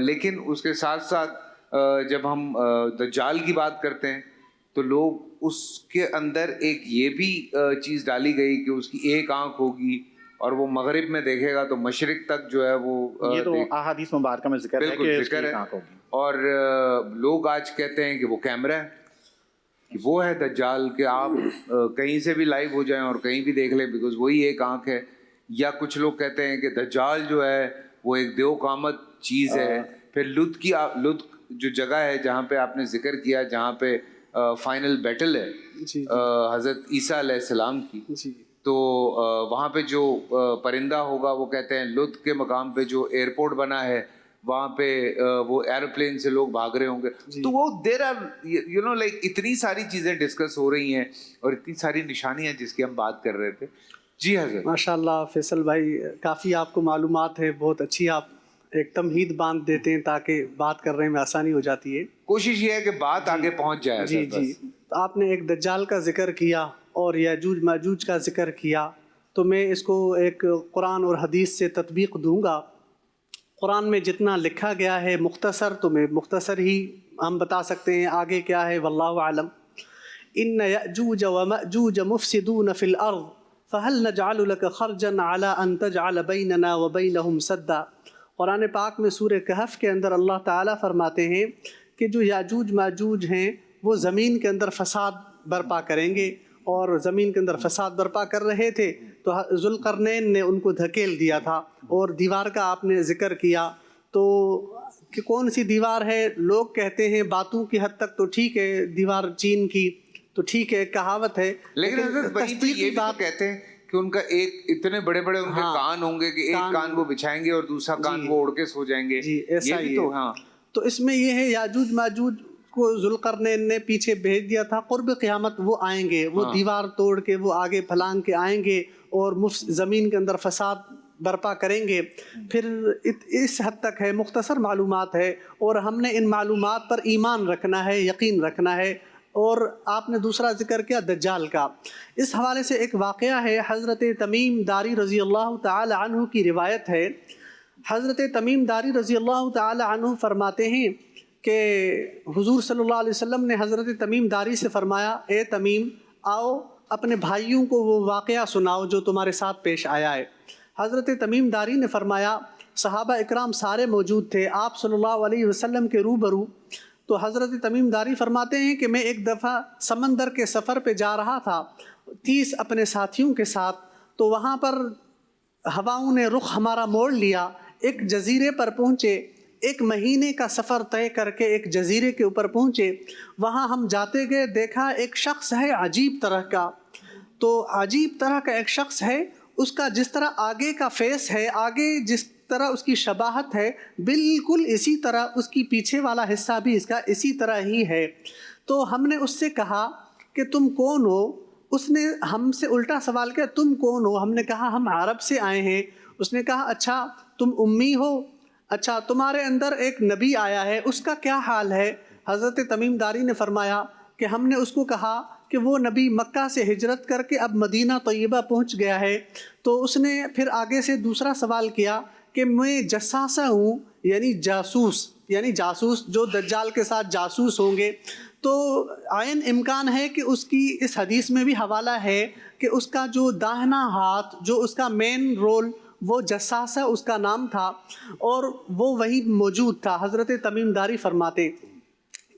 لیکن اس کے ساتھ ساتھ جب ہم دجال کی بات کرتے ہیں تو لوگ اس کے اندر ایک یہ بھی چیز ڈالی گئی کہ اس کی ایک آنکھ ہوگی اور وہ مغرب میں دیکھے گا تو مشرق تک جو ہے وہ یہ تو احادیث مبارکہ میں ذکر ہے کہ ذکر ہے. اور لوگ آج کہتے ہیں کہ وہ کیمرہ ہے، کہ وہ ہے دجال، کہ آپ کہیں سے بھی لائیو ہو جائیں اور کہیں بھی دیکھ لیں بیکاز وہی ایک آنکھ ہے. یا کچھ لوگ کہتے ہیں کہ دجال جو ہے وہ ایک دیو قامت چیز ہے. پھر لد جو جگہ ہے جہاں پہ آپ نے ذکر کیا، جہاں پہ فائنل بیٹل ہے حضرت عیسیٰ علیہ السلام کی، تو وہاں پہ جو پرندہ ہوگا وہ کہتے ہیں لد کے مقام پہ جو ایئرپورٹ بنا ہے وہاں پہ وہ ایروپلین سے لوگ بھاگ رہے ہوں گے. تو وہ there are you know like اتنی ساری چیزیں ڈسکس ہو رہی ہیں اور اتنی ساری نشانیاں جس کی ہم بات کر رہے تھے. جی حضرت. ماشاء اللہ فیصل بھائی، کافی آپ کو معلومات ہے، بہت اچھی، آپ ایک تمہید باندھ دیتے ہیں تاکہ بات کرنے میں آسانی ہو جاتی ہے. کوشش یہ ہے کہ بات آگے پہنچ جائے. جی آپ نے ایک دجال کا ذکر کیا اور یاجوج ماجوج کا ذکر کیا، تو میں اس کو ایک قرآن اور حدیث سے تطبیق دوں گا. قرآن میں جتنا لکھا گیا ہے مختصر، تو میں مختصر ہی ہم بتا سکتے ہیں، آگے کیا ہے واللہ اعلم. ان یأجوج ومأجوج مفسدون فی الارض فہل نجعل لک خرجا علی ان تجعل بیننا وبینہم سدا. قرآن پاک میں سورہ کہف کے اندر اللہ تعالیٰ فرماتے ہیں کہ جو یاجوج ماجوج ہیں وہ زمین کے اندر فساد برپا کریں گے، اور زمین کے اندر فساد برپا کر رہے تھے تو ذوالقرنین نے ان کو دھکیل دیا تھا. اور دیوار کا آپ نے ذکر کیا، تو کہ کون سی دیوار ہے؟ لوگ کہتے ہیں باتوں کی حد تک تو ٹھیک ہے، دیوار چین کی تو ٹھیک ہے، کہاوت ہے، لیکن تصدیق یہ بھی کہتے ہیں کہ ان کا ایک اتنے بڑے بڑے ان کے کان ہوں گے کہ ایک کان وہ بچھائیں گے اور دوسرا کان وہ اڑ کے سو جائیں گے. جی ایسا ہی ہے. تو اس میں یہ ہے یاجوج ماجوج کو ذوالقرنین نے پیچھے بھیج دیا تھا، قرب قیامت وہ آئیں گے، وہ دیوار توڑ کے وہ آگے پھلانگ کے آئیں گے اور زمین کے اندر فساد برپا کریں گے. پھر اس حد تک ہے، مختصر معلومات ہے، اور ہم نے ان معلومات پر ایمان رکھنا ہے، یقین رکھنا ہے. اور آپ نے دوسرا ذکر کیا دجال کا. اس حوالے سے ایک واقعہ ہے، حضرت تمیم داری رضی اللہ تعالی عنہ کی روایت ہے. حضرت تمیم داری رضی اللہ تعالی عنہ فرماتے ہیں کہ حضور صلی اللہ علیہ وسلم نے حضرت تمیم داری سے فرمایا، اے تمیم آؤ اپنے بھائیوں کو وہ واقعہ سناؤ جو تمہارے ساتھ پیش آیا ہے. حضرت تمیم داری نے فرمایا، صحابہ اکرام سارے موجود تھے آپ صلی اللہ علیہ وسلم کے روبرو. تو حضرت تمیم داری فرماتے ہیں کہ میں ایک دفعہ سمندر کے سفر پہ جا رہا تھا 30 اپنے ساتھیوں کے ساتھ. تو وہاں پر ہواؤں نے رخ ہمارا موڑ لیا، ایک جزیرے پر پہنچے. 1 مہینے کا سفر طے کر کے ایک جزیرے کے اوپر پہنچے. وہاں ہم جاتے گئے، دیکھا ایک شخص ہے عجیب طرح کا. تو عجیب طرح کا ایک شخص ہے، اس کا جس طرح آگے کا فیس ہے، آگے جس طرح اس کی شباہت ہے، بالکل اسی طرح اس کی پیچھے والا حصہ بھی اس کا اسی طرح ہی ہے. تو ہم نے اس سے کہا کہ تم کون ہو؟ اس نے ہم سے الٹا سوال کیا، تم کون ہو؟ ہم نے کہا ہم عرب سے آئے ہیں. اس نے کہا اچھا تم امی ہو، اچھا تمہارے اندر ایک نبی آیا ہے، اس کا کیا حال ہے؟ حضرت تمیم داری نے فرمایا کہ ہم نے اس کو کہا کہ وہ نبی مکہ سے ہجرت کر کے اب مدینہ طیبہ پہنچ گیا ہے. تو اس نے پھر آگے سے دوسرا سوال کیا کہ میں جساسہ ہوں، یعنی جاسوس جو دجال کے ساتھ جاسوس ہوں گے. تو عین امکان ہے کہ اس کی اس حدیث میں بھی حوالہ ہے کہ اس کا جو داہنا ہاتھ، جو اس کا مین رول، وہ جساسہ اس کا نام تھا اور وہ وہی موجود تھا. حضرت تمیم داری فرماتے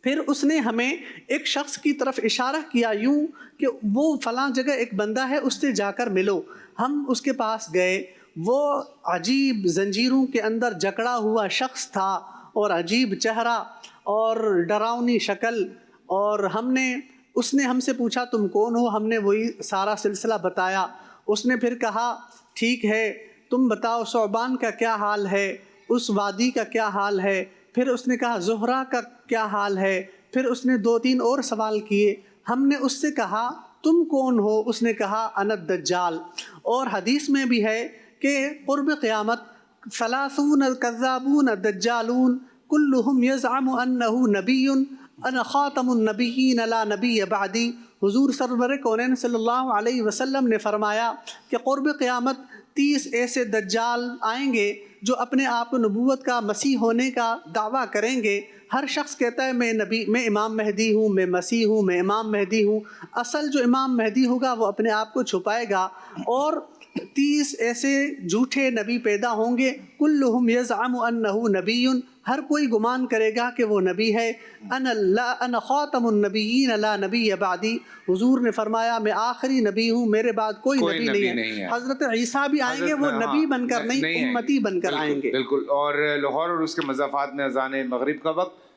پھر اس نے ہمیں ایک شخص کی طرف اشارہ کیا یوں کہ وہ فلاں جگہ ایک بندہ ہے، اس سے جا کر ملو. ہم اس کے پاس گئے. وہ عجیب زنجیروں کے اندر جکڑا ہوا شخص تھا اور عجیب چہرہ اور ڈراؤنی شکل. اور اس نے ہم سے پوچھا تم کون ہو؟ ہم نے وہی سارا سلسلہ بتایا. اس نے پھر کہا ٹھیک ہے تم بتاؤ ثعبان کا کیا حال ہے، اس وادی کا کیا حال ہے. پھر اس نے کہا زہرہ کا کیا حال ہے. پھر اس نے 2-3 اور سوال کیے. ہم نے اس سے کہا تم کون ہو؟ اس نے کہا انا الدجال. اور حدیث میں بھی ہے کہ قرب قیامت 30 الکذابون الدجالون کلہم یزعم انہ نبی انا خاتم النبیین لا نبی بعدی. حضور سرور کونین صلی اللہ علیہ وسلم نے فرمایا کہ قرب قیامت 30 ایسے دجال آئیں گے جو اپنے آپ کو نبوت کا مسیح ہونے کا دعویٰ کریں گے. ہر شخص کہتا ہے میں امام مہدی ہوں، میں مسیح ہوں، میں امام مہدی ہوں. اصل جو امام مہدی ہوگا وہ اپنے آپ کو چھپائے گا، اور 30 ایسے جھوٹے نبی پیدا ہوں گے. کلہم یزعم انہ نبی، ہر کوئی گمان کرے گا کہ وہ نبی ہے. انا خاتم النبیین لا نبی بعدی، حضور نے فرمایا میں آخری نبی ہوں، میرے بعد کوئی نبی نہیں ہے. حضرت عیسیٰ بھی آئیں گے، وہ نبی بن کر نہیں، امتی بن کر آئیں گے. بالکل. اور لاہور اور اس کے مضافات میں اذان مغرب کا وقت